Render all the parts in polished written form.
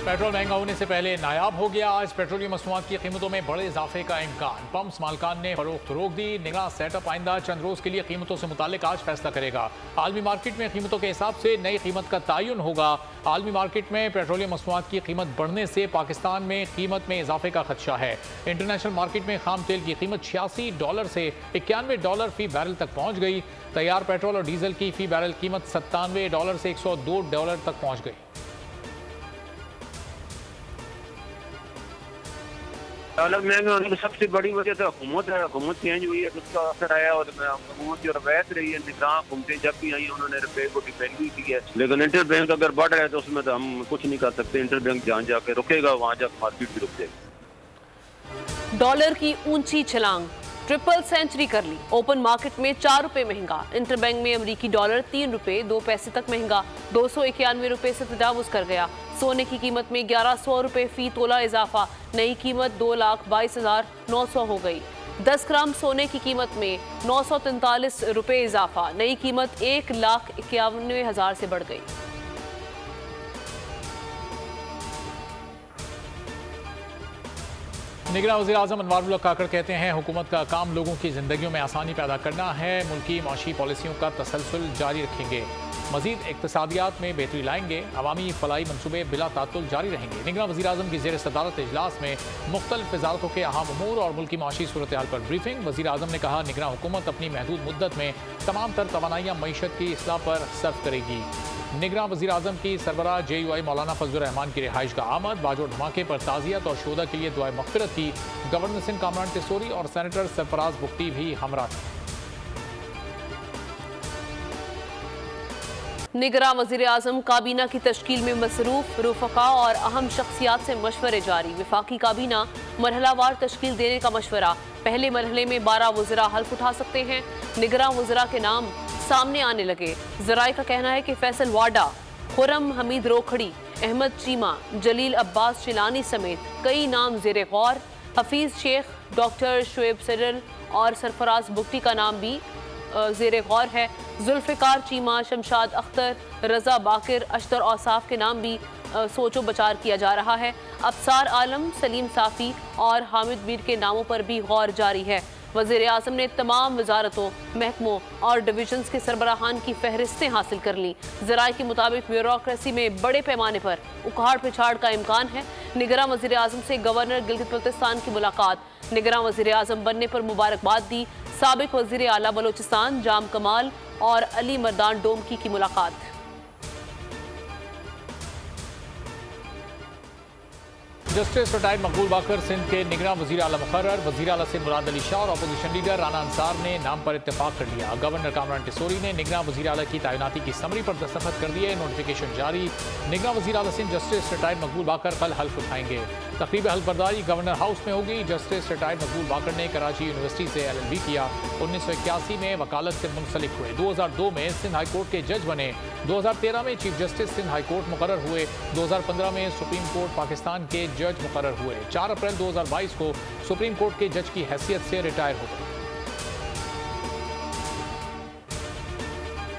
Petrol महंगा होने से पहले नायाब हो गया। आज पेट्रोलियम मसनूआत की कीमतों में बड़े इजाफे का इम्कान। पंप्स मालकान ने फरोख्त रोक दी। निगरान सेटअप आइंदा चंद रोज के लिए कीमतों से मुतालिक आज फैसला करेगा। आलमी मार्केट में कीमतों के हिसाब से नई कीमत का तयन होगा। आलमी मार्केट में पेट्रोलियम मसनूआत की कीमत बढ़ने से पाकिस्तान में कीमत में इजाफे का खदशा है। इंटरनेशनल मार्केट में खाम तेल की कीमत $86 से $91 फी बैरल तक पहुंच गई। तैयार पेट्रोल और डीजल की फी बैरल कीमत $97 से $102 तक पहुंच गई। डॉलर महंगे होने की सबसे बड़ी वजह तो हुकूमत है। हुकूमत चेंज हुई है तो उसका असर आया और हुकूमत जो रवैयत रही है, निगरान हुकूमतें जब भी आई उन्होंने रुपये को डिवेल्यू की है। लेकिन इंटर बैंक अगर बढ़ रहा है तो उसमें तो हम कुछ नहीं कर सकते। इंटर बैंक जहाँ जाके रुकेगा वहाँ जाकर मार्केट भी रुक जाएगी। डॉलर की ऊंची छलांग, ट्रिपल सेंचुरी कर ली। ओपन मार्केट में ₹4 महंगा। इंटरबैंक में अमरीकी डॉलर ₹3.02 तक महंगा, ₹291 से तजावुज कर गया। सोने की कीमत में ₹1100 फी तोला इजाफा, नई कीमत ₹2,22,900 हो गई। 10 ग्राम सोने की कीमत में ₹943 इजाफा, नई कीमत $1,91,000 से बढ़ गई। निगरान वज़ीर-ए-आज़म अनवारुल्लाह काकड़ कहते हैं हुकूमत का काम लोगों की जिंदगियों में आसानी पैदा करना है। मुल्की माशी पॉलिसियों का तसलसल जारी रखेंगे। मजीद इक़्तिसादियात में बेहतरी लाएंगे। अवामी फलाई मनसूबे बिला तातुल जारी रहेंगे। निगरान वज़ीर-ए-आज़म की ज़ेर सदारत इजलास में मुख्तलिफ वज़ारतों के अहम उमूर और मुल्की माशी सूरत हाल पर ब्रीफिंग। वज़ीर-ए-आज़म ने कहा निगरान हुकूमत अपनी महदूद मुद्दत में तमाम तर तवानाइयाँ मईशत की इस्लाह पर सर्फ करेगी। निगरान वज़ीर-ए-आज़म की सरबराह JUI मौलाना फजलुर रहमान की रिहाइश का आमद। बाजोड़ धमाके पर ताज़ियत और शोदा के लिए दुआए मग़फ़िरत की। गवर्नर सिंध कामरान टिसोरी और सेनेटर सरफराज बुख्ती भी हमरा थे। निगरान वज़ीर-ए-आज़म काबीना की तश्कील में मसरूफ, रुफ़क़ा और अहम शख्सियात से मशवरे जारी। वफ़ाक़ी काबीना मरहलावार तश्कील देने का मशवरा। पहले मरहले में 12 वज़रा हल्फ उठा सकते हैं। निगरान वज़रा के नाम सामने आने लगे। ज़राए का कहना है कि फैसल वाडा, खुरम हमीद रोखड़ी, अहमद चीमा, जलील अब्बास चिलानी समेत कई नाम ज़ेरे गौर। हफीज़ शेख, डॉक्टर शुएब सडल और सरफराज बुख्ती का नाम भी ज़ेरे गौर है। जुल्फ़िकार चीमा, शमशाद अख्तर, रज़ा बाकिर, अश्तर औसाफ के नाम भी सोचो बचार किया जा रहा है। अबसार आलम, सलीम साफ़ी और हामिद मीर के नामों पर भी गौर जारी है। वज़ीर-ए-आज़म ने तमाम वजारतों, महकमों और डिवीजन्स के सरबराहान की फहरिस्तें हासिल कर लीं। ज़राए के मुताबिक ब्यूरोक्रेसी में बड़े पैमाने पर उखाड़ पिछाड़ का इम्कान है। निगरान वज़ीर-ए-आज़म से गवर्नर गिलगित बल्तिस्तान की मुलाकात। निगरान वज़ीर-ए-आज़म बनने पर मुबारकबाद दी। साबिक वज़ीर आला बलोचिस्तान जाम कमाल और अली मर्दान डोमकी की मुलाकात। जस्टिस रिटायर्ड मकबूल बाकर सिंध के निगरान वज़ीर आला मुकर्रर। वज़ीर आला सिंध मुराद अली शाह और अपोजिशन लीडर राना अंसार ने नाम पर इत्तेफाक कर लिया। गवर्नर कामरान टिसोरी ने निगरान वज़ीर आला की तैनाती की समरी पर दस्तखत कर दिए। नोटिफिकेशन जारी। निगरान वज़ीर आला सिंध जस्टिस रिटायर्ड मकबूल बाकर कल हल्फ उठाएंगे। तकरीब हल्फ बर्दारी गवर्नर हाउस में होगी। जस्टिस रिटायर्ड मकबूल बाकर ने कराची यूनिवर्सिटी से LLB किया। 1981 में वकालत से मुंसलिक हुए। 2002 में सिंध हाई कोर्ट के जज बने। 2013 में chief justice Sindh high court मुकर्रर हुए। 2015 में सुप्रीम कोर्ट पाकिस्तान के जज मुकर्रर हुए। 4 अप्रैल 2022 को सुप्रीम कोर्ट के जज की हैसियत से रिटायर हो गए।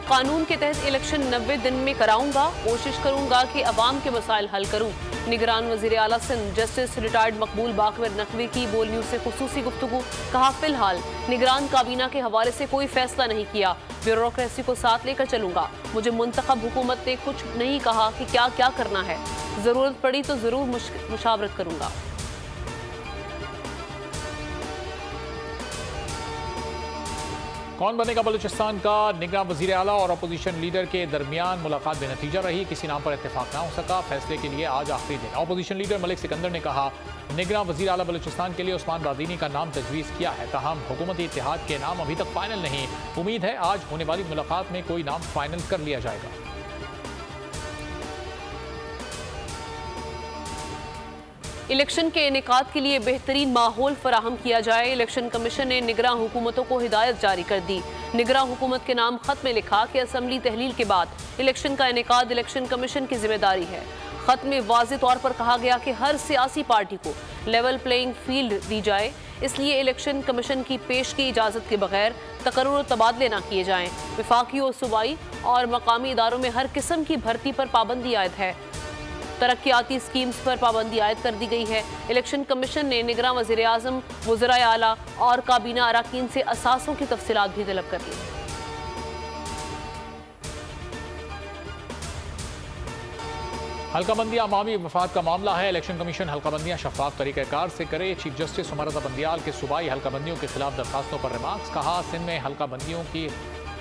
कानून के तहत इलेक्शन 90 दिन में कराऊंगा, कोशिश करूंगा कि अवाम के मसाइल हल करूं। निगरान वज़ीर आला सिंध जस्टिस रिटायर्ड मकबूल बाकर नकवी की बोल न्यूज़ से खुसूसी गुफ्तगू। कहा फिलहाल निगरान काबीना के हवाले से कोई फैसला नहीं किया। ब्यूरोक्रेसी को साथ लेकर चलूंगा। मुझे मुंतखब हुकूमत ने कुछ नहीं कहा कि क्या क्या करना है। ज़रूरत पड़ी तो ज़रूर मुशावरत करूंगा। कौन बनेगा बलूचिस्तान का निगरान वज़ीर आला और अपोजिशन लीडर के दरमियान मुलाकात बेनतीजा रही। किसी नाम पर इत्तेफाक ना हो सका। फैसले के लिए आज आखिरी दिन। अपोजिशन लीडर मलिक सिकंदर ने कहा निगरान वज़ीर आला बलूचिस्तान के लिए उस्मान रादीनी का नाम तजवीज़ किया है। ताहम हुकूमती इत्तेहाद के नाम अभी तक फाइनल नहीं। उम्मीद है आज होने वाली मुलाकात में कोई नाम फाइनल कर लिया जाएगा। इलेक्शन के इनेकाद के लिए बेहतरीन माहौल फराहम किया जाए। इलेक्शन कमीशन ने निगरान हुकूमतों को हिदायत जारी कर दी। निगरान हुकूमत के नाम खत में लिखा कि असम्बली तहलील के बाद इलेक्शन का इनेकाद इलेक्शन कमीशन की जिम्मेदारी है। खत में वाज़ेह तौर पर कहा गया कि हर सियासी पार्टी को लेवल प्लेइंग फील्ड दी जाए, इसलिए इलेक्शन कमीशन की पेश की इजाज़त के बगैर तकर्रुर और तबादले न किए जाएँ। वफाकी और सूबाई और मकामी इदारों में हर किस्म की भर्ती पर पाबंदी आयद है। तरक्याती स्कीम्स पर पाबंदी आयद कर दी गई है। इलेक्शन कमीशन ने निगरान वज़ीर आज़म, वज़राए आला और काबीना अराकीन से असासों की तफसीलात भी तलब कर ली। हल्काबंदियां अवामी वफाद का मामला है। इलेक्शन कमीशन हल्काबंदियां शफाफ तरीक़ाकार से करे। चीफ जस्टिस उमर रज़ा बंदियाल के सूबाई हल्काबंदियों के खिलाफ दरखास्तों पर रिमार्क्स। कहा, सिंध में हल्काबंदियों की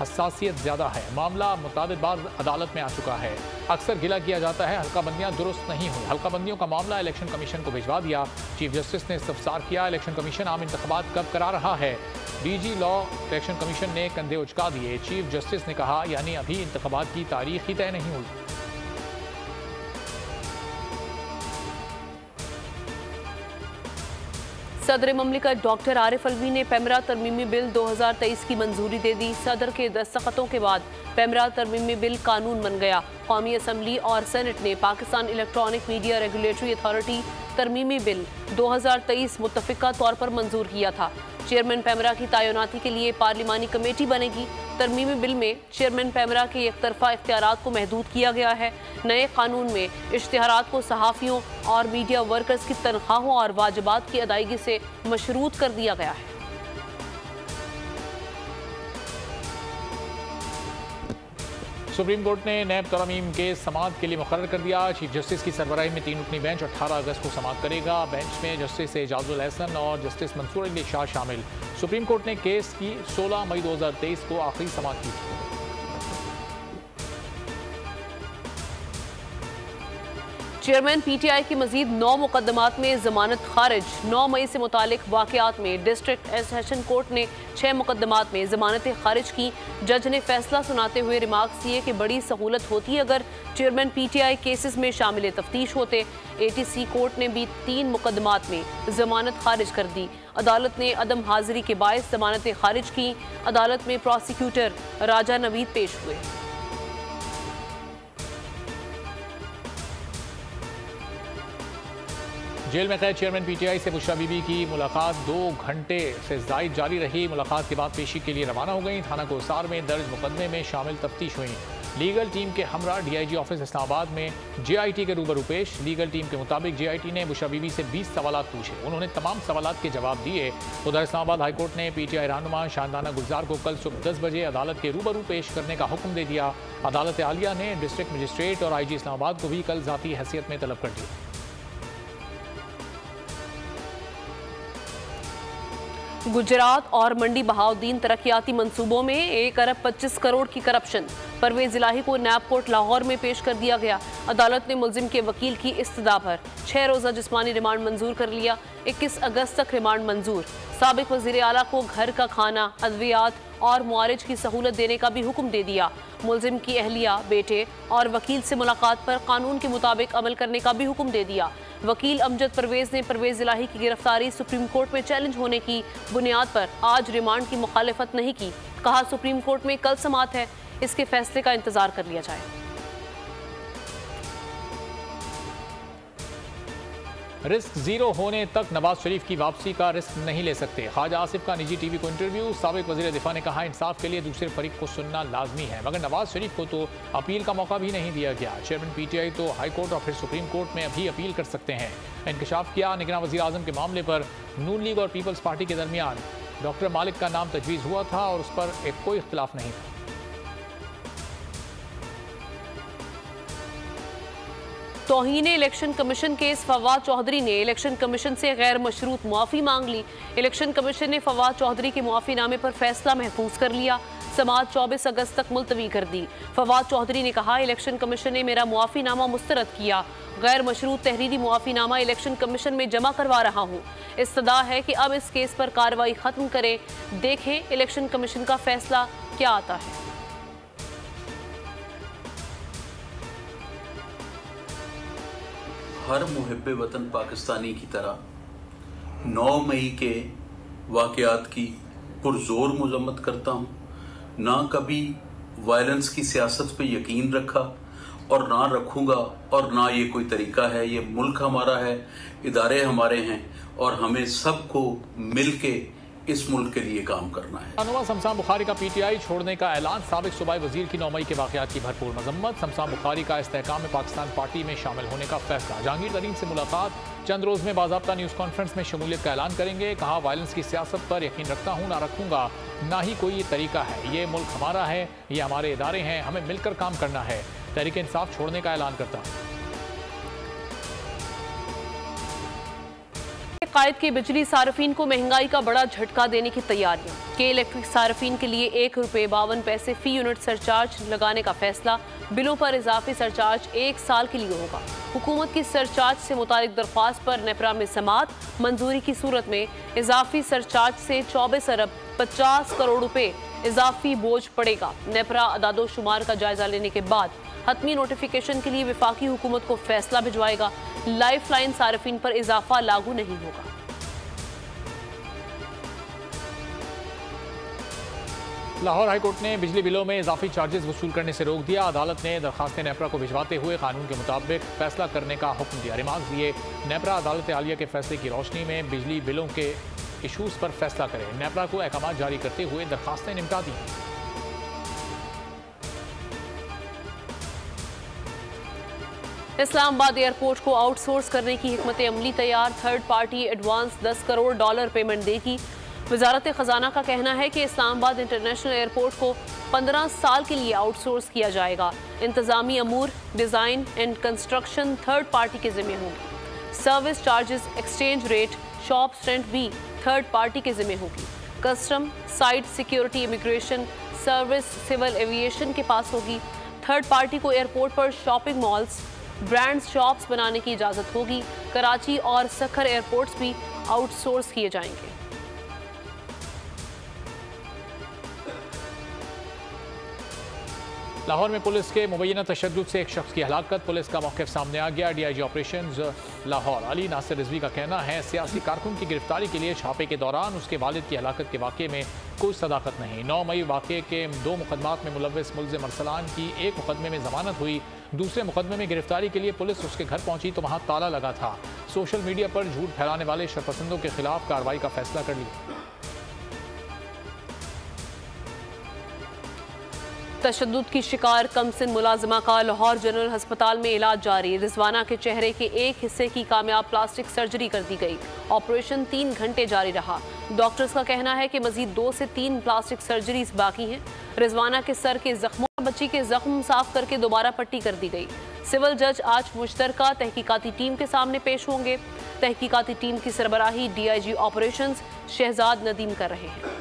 हसासियत ज़्यादा है। मामला मुतादिद बार अदालत में आ चुका है। अक्सर गिला किया जाता है हल्काबंदियां दुरुस्त नहीं हुई। हल्काबंदियों का मामला इलेक्शन कमीशन को भिजवा दिया। चीफ जस्टिस ने इस्तफसार किया, इलेक्शन कमीशन आम इंतखाबात कब करा रहा है। DG लॉ इलेक्शन कमीशन ने कंधे उचका दिए। चीफ जस्टिस ने कहा, यानी अभी इंतखाबात की तारीख ही तय नहीं हुई। सदर ममलिकत डॉक्टर आरिफ अलवी ने पैमरा तरमीमी बिल 2023 की मंजूरी दे दी। सदर के दस्तखतों के बाद पैमरा तरमीमी बिल कानून बन गया। कौमी असम्बली और सेनेट ने Pakistan electronic media regulatory authority तरमीमी बिल 2023 मुत्तफिका तौर पर मंजूर किया था। चेयरमैन पैमरा की तैनाती के लिए पार्लिमानी कमेटी बनेगी। तरमीमी बिल में चेयरमैन पैमरा के एक तरफा इख्तियारात को महदूद किया गया है। नए कानून में इश्तिहारात को सहाफ़ियों और मीडिया वर्कर्स की तनख्वाहों और वाजिबात की अदायगी से मशरूत कर दिया गया है। सुप्रीम कोर्ट ने नैब तरमीम के समाअत के लिए मुकर्रर कर दिया। चीफ जस्टिस की सरबराही में 3 रुकनी बेंच 18 अगस्त को समाअत करेगा। बेंच में जस्टिस एजाजुल हसन और जस्टिस मंसूर अली शाह शामिल। सुप्रीम कोर्ट ने केस की 16 मई 2023 को आखिरी समाअत की थी। चेयरमैन PTI की मजीद 9 मुकदमात में जमानत खारिज। 9 मई से मुतालिक वाक़यात में डिस्ट्रिक्ट सेशन कोर्ट ने 6 मुकदमात में जमानतें खारिज की। जज ने फैसला सुनाते हुए रिमार्क्स दिए कि बड़ी सहूलत होती अगर चेयरमैन PTI केसेस में शामिल तफ्तीश होते। ATC कोर्ट ने भी 3 मुकदमात में जमानत खारिज कर दी। अदालत ने अदम हाजिरी के बायस जमानतें खारिज की। अदालत में प्रोसिक्यूटर राजा नवीद पेश हुए। जेल में कैद चेयरमैन PTI से बुशरा बीबी की मुलाकात 2 घंटे से ज़ायद जारी रही। मुलाकात के बाद पेशी के लिए रवाना हो गई। थाना कोसार में दर्ज मुकदमे में शामिल तफ्तीश हुई। लीगल टीम के हमरा DIG ऑफिस इस्लामाबाद में JIT के रूबरू पेश। लीगल टीम के मुताबिक JIT ने बुशरा बीबी से 20 सवाल पूछे। उन्होंने तमाम सवालात के जवाब दिए। उधर इस्लामाबाद हाईकोर्ट ने PTI रहनुमा शानदाना गुलजार को कल सुबह 10 बजे अदालत के रूबरू पेश करने का हुक्म दे दिया। अदालत आलिया ने डिस्ट्रिक्ट मजिस्ट्रेट और IG इस्लामाबाद को भी कल ज़ाती हैसियत में तलब कर दिया। गुजरात और मंडी बहाउद्दीन तरक्याती मंसूबों में 1 अरब 25 करोड़ की करप्शन। परवेज इलाही को नैब कोर्ट लाहौर में पेश कर दिया गया। अदालत ने मुलजिम के वकील की इस्तदा पर 6 रोज़ा जिस्मानी रिमांड मंजूर कर लिया। 21 अगस्त तक रिमांड मंजूर। साबिक वज़ीर आला को घर का खाना, अद्वियात और मुआरिज की सहूलत देने का भी हुक्म दे दिया। मुलजिम की अहलिया, बेटे और वकील से मुलाकात पर कानून के मुताबिक अमल करने का भी हुक्म दे दिया। वकील अमजद परवेज ने परवेज इलाही की गिरफ्तारी सुप्रीम कोर्ट में चैलेंज होने की बुनियाद पर आज रिमांड की मुखालिफत नहीं की। कहा, सुप्रीम कोर्ट में कल समाअत है, इसके फैसले का इंतजार कर लिया जाए। रिस्क जीरो होने तक नवाज शरीफ की वापसी का रिस्क नहीं ले सकते। ख्वाजा आसिफ का निजी TV को इंटरव्यू। साबिक वज़ीर दिफा ने कहा, इंसाफ के लिए दूसरे फरीक को सुनना लाजमी है, मगर नवाज शरीफ को तो अपील का मौका भी नहीं दिया गया। चेयरमैन PTI तो हाई कोर्ट और फिर सुप्रीम कोर्ट में अभी अपील कर सकते हैं। इंकशाफ किया, निगरान वज़ीर आज़म के मामले पर नून लीग और पीपल्स पार्टी के दरमियान डॉक्टर मालिक का नाम तजवीज़ हुआ था और उस पर कोई इख्तिलाफ नहीं था। तौहीन election commission case Fawad Chaudhry ने इलेक्शन कमीशन से गैर मशरूत मुआफ़ी मांग ली। इलेक्शन कमीशन ने फवाद चौधरी के मुआफ़ीनामे पर फैसला महफूज कर लिया। समाअत 24 अगस्त तक मुलतवी कर दी। फवाद चौधरी ने कहा, इलेक्शन कमीशन ने मेरा मुआफ़ीनामा मुस्तरद किया। गैर मशरूत तहरीरी मुआफ़ीनामा इलेक्शन कमीशन में जमा करवा रहा हूँ। इस्तदा है कि अब इस केस पर कार्रवाई ख़त्म करें। देखें इलेक्शन कमीशन का फैसला क्या आता है। हर मुहिब्बे वतन पाकिस्तानी की तरह 9 मई के वाक़यात की पुरजोर मज़म्मत करता हूँ। ना कभी वायलेंस की सियासत पे यकीन रखा और ना रखूँगा, और ना ये कोई तरीका है। ये मुल्क हमारा है, इदारे हमारे हैं और हमें सबको मिल के इस मुल्क के लिए काम करना है। रहनुमा शमशान बुखारी का पीटीआई छोड़ने का ऐलान, साबिक सूबाई वजीर की 9 मई के वाक़यात की भरपूर मजम्मत। शमशान बुखारी का इस्तेहकाम में पाकिस्तान पार्टी में शामिल होने का फैसला। जहांगीर तरीन से मुलाकात, चंद रोज में बाज़ाब्ता न्यूज़ कॉन्फ्रेंस में शमूलियत का ऐलान करेंगे। कहा, वायलेंस की सियासत पर यकीन रखता हूँ, ना रखूंगा, ना ही कोई तरीका है। ये मुल्क हमारा है, ये हमारे इदारे हैं, हमें मिलकर काम करना है। तहरीक इंसाफ छोड़ने का ऐलान करता हूँ। कायद के बिजली सार्फिन को महंगाई का बड़ा झटका देने की तैयारियां। के इलेक्ट्रिक सार्फिन के लिए ₹1.52 फी यूनिट सरचार्ज लगाने का फैसला। बिलों पर इजाफी सरचार्ज 1 साल के लिए होगा। हुकूमत की सरचार्ज से मुतालिक दरख्वास्त पर नेपरा में समाअत। मंजूरी की सूरत में इजाफी सरचार्ज से 24 अरब 50 करोड़ रुपए इजाफी बोझ पड़ेगा। नेपरा अदादोशुमार का जायजा लेने के बाद हतमी नोटिफिकेशन के लिए वफाकी हुकूमत को फैसला भिजवाएगा। लाइफ लाइन सार्फिन पर इजाफा लागू नहीं होगा। लाहौर हाईकोर्ट ने बिजली बिलों में इजाफी चार्जेस वसूल करने से रोक दिया। अदालत ने दरखास्तें नेपरा को भिजवाते हुए कानून के मुताबिक फैसला करने का हुक्म दिया। रिमार्क दिए, नेपरा अदालत आलिया के फैसले की रोशनी में बिजली बिलों के इशूज पर फैसला करे। नेपरा को अहकाम जारी करते हुए दरखास्तें निपटा दी। इस्लामाबाद एयरपोर्ट को आउटसोर्स करने की हिकमत अमली तैयार। Third party advance $10 crore payment देगी। वजारत खजाना का कहना है कि इस्लामाबाद इंटरनेशनल एयरपोर्ट को 15 साल के लिए आउटसोर्स किया जाएगा। इंतजामी अमूर, design and construction third party के जिम्मे होंगी। Service charges, exchange rate, shop rent भी थर्ड पार्टी के जिम्मे होगी। Custom, site security, immigration service civil aviation के पास होगी। थर्ड पार्टी को एयरपोर्ट पर शॉपिंग मॉल्स, ब्रांड शॉप्स बनाने की इजाज़त होगी। कराची और सखर एयरपोर्ट्स भी आउटसोर्स किए जाएंगे। लाहौर में पुलिस के मुबैना तशद्दुद से एक शख्स की हलाकत। पुलिस का मौक़िफ़ सामने आ गया। DIG ऑपरेशंस लाहौर अली नासिर रिजवी का कहना है, सियासी कारकुन की गिरफ्तारी के लिए छापे के दौरान उसके वालिद की हलाकत के वाक़े में कोई सदाकत नहीं। 9 मई वाक़े के 2 मुकदमात में मुलव्वस मुल्ज़िम अरसलान की एक मुकदमे में ज़मानत हुई। दूसरे मुकदमे में गिरफ्तारी के लिए पुलिस उसके घर पहुंची तो वहां ताला लगा था। सोशल मीडिया पर झूठ फैलाने वाले शरपसंदों के खिलाफ कार्रवाई का फैसला कर लिया। तशद्दुद की शिकार कमसिन मुलाजिमा का लाहौर जनरल अस्पताल में इलाज जारी। रिजवाना के चेहरे के एक हिस्से की कामयाब प्लास्टिक सर्जरी कर दी गई। ऑपरेशन 3 घंटे जारी रहा। डॉक्टर्स का कहना है कि मजीद 2 से 3 प्लास्टिक सर्जरीज बाकी हैं। रिजवाना के सर के जख्मों, बच्ची के जख्म साफ करके दोबारा पट्टी कर दी गई। सिविल जज आज मुश्तरका तहकीकाती टीम के सामने पेश होंगे। तहकीकाती टीम की सरबराही DIG ऑपरेशंस शहजाद नदीम कर रहे हैं।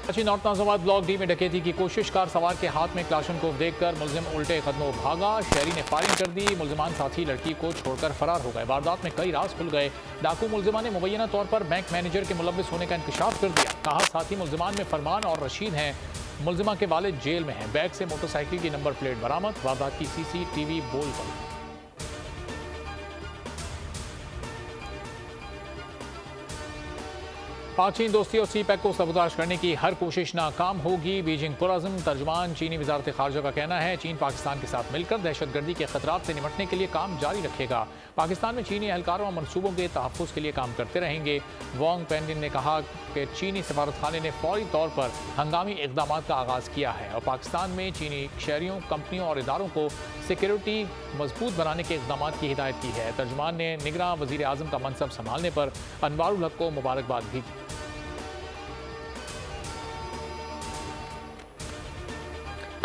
Karachi north Nazimabad block D में डकैती की कोशिश। कार सवार के हाथ में क्लाशनकोव देखकर मुलजिम उल्टे कदमों भागा। शहरी ने फायरिंग कर दी। मुलजिमान साथी लड़की को छोड़कर फरार हो गए। वारदात में कई राज खुल गए। डाकू मुलजिमान ने मुबैना तौर पर बैंक मैनेजर के मुलव्विस होने का इंकशाफ कर दिया। कहा, साथी मुलजिमान में फरमान और रशीद हैं। मुलजिमा के वालिद जेल में हैं। बैग से मोटरसाइकिल की नंबर प्लेट बरामद। वारदात की CCTV बोल पर। पाक चीन दोस्ती और CPEC को सबूताज करने की हर कोशिश नाकाम होगी। बीजिंग पुरअज़्म तर्जुमान चीनी वजारत खारजा का कहना है, चीन पाकिस्तान के साथ मिलकर दहशतगर्दी के खतरात से निपटने के लिए काम जारी रखेगा। पाकिस्तान में चीनी एहलकारों और मनसूबों के तहफ़्फ़ुज़ के लिए काम करते रहेंगे। वांग पेंडिन ने कहा कि चीनी सफारतखाने ने फौरी तौर पर हंगामी इक़दाम का आगाज़ किया है और पाकिस्तान में चीनी शहरियों, कंपनियों और इदारों को सिक्योरिटी मजबूत बनाने के इक़दाम की हिदायत की है। तर्जुमान ने निगरान वज़ीर आज़म का मनसब संभालने पर अनवारुल हक को मुबारकबाद भी दी।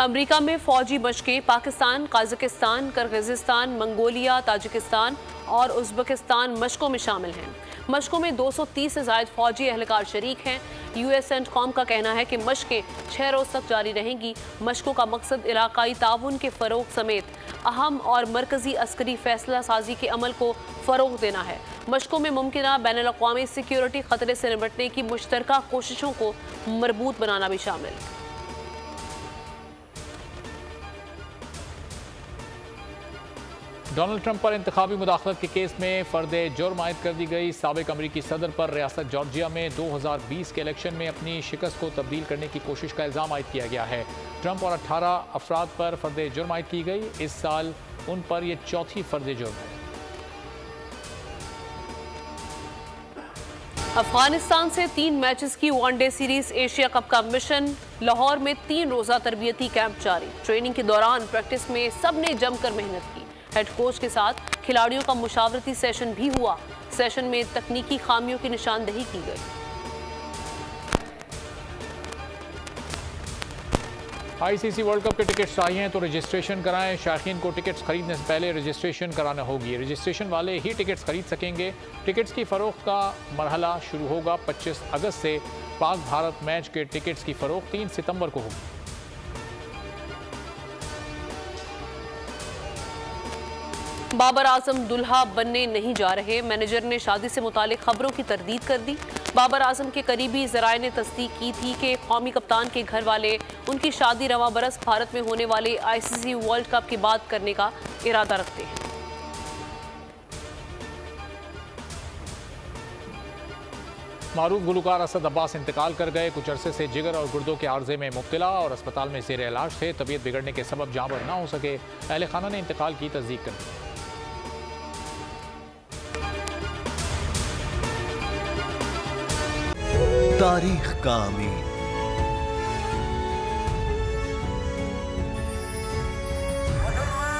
अमेरिका में फौजी मशकें। पाकिस्तान, काज़ाकिस्तान, किर्गिज़स्तान, मंगोलिया, ताजिकिस्तान और उज़्बेकिस्तान मशकों में शामिल हैं। मशकों में 230 से ज़ायद फौजी एहलकार शरीक हैं। US-CENTCOM का कहना है कि मशकें 6 रोज़ तक जारी रहेंगी। मशकों का मकसद इलाकाई ताउन के फ़रोग समेत अहम और मरकज़ी अस्करी फैसला साजी के अमल को फ़रोग देना है। मशकों में मुमकिना बैनुल-अक़वामी सिक्योरिटी ख़तरे से निपटने की मुश्तरका कोशिशों को मरबूत बनाना भी शामिल है। डोनाल्ड ट्रंप पर इंतखाबी मुदाखलत के केस में फर्द जुर्म आयद कर दी गई। साबिक अमरीकी सदर पर रियासत जॉर्जिया में 2020 के इलेक्शन में अपनी शिकस्त को तब्दील करने की कोशिश का इल्ज़ाम आयद किया गया है। ट्रंप और 18 अफराद पर फर्द जुर्म आयद की गई। इस साल उन पर यह चौथी फर्द जुर्म है। अफगानिस्तान से 3 मैचेस की वनडे सीरीज एशिया कप का मिशन। लाहौर में 3 रोजा तरबियती कैंप जारी। ट्रेनिंग के दौरान प्रैक्टिस में सबने जमकर मेहनत की। हेड कोच के साथ खिलाड़ियों का मुशावरती सेशन भी हुआ। सेशन में तकनीकी खामियों की निशानदेही की गई। आईसीसी वर्ल्ड कप के टिकट्स चाहिए तो रजिस्ट्रेशन कराएं। शायकीन को टिकट्स खरीदने से पहले रजिस्ट्रेशन कराना होगी। रजिस्ट्रेशन वाले ही टिकट्स खरीद सकेंगे। टिकट्स की फरोख्त का मरहला शुरू होगा 25 अगस्त से। पाक भारत मैच के टिकट्स की फरोख्त 3 सितंबर को होगी। बाबर आजम दुल्हा बनने नहीं जा रहे। मैनेजर ने शादी से मुतालिक खबरों की तरदीद कर दी। बाबर आजम के करीबी ज़राए ने तस्दीक की थी कि कौमी कप्तान के घर वाले उनकी शादी रवा बरस भारत में होने वाले आईसीसी वर्ल्ड कप के बाद करने का इरादा रखते हैं। मारूफ गुलकार असद अब्बास इंतकाल कर गए। कुछ अरसे से जिगर और गुर्दों के आर्जे में मुब्तला और अस्पताल में ज़ेर इलाज थे। तबीयत बिगड़ने के सबब जाँबर ना हो सके। अहले खाना ने इंतकाल की तस्दीक कर दी। तारीख का अमीन,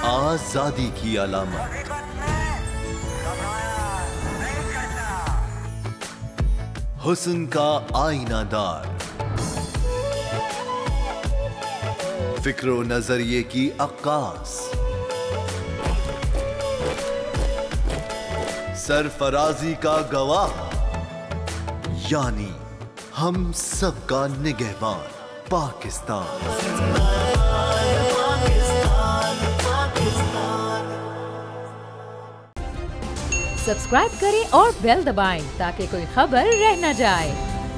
आजादी की अलामत, हुस्न का आईनादार, फिक्रो नजरिए की अक्कास, सरफराजी का गवाह, यानी हम सबका निगहबान पाकिस्तान। सब्सक्राइब करें और बेल दबाएं ताकि कोई खबर रह न जाए।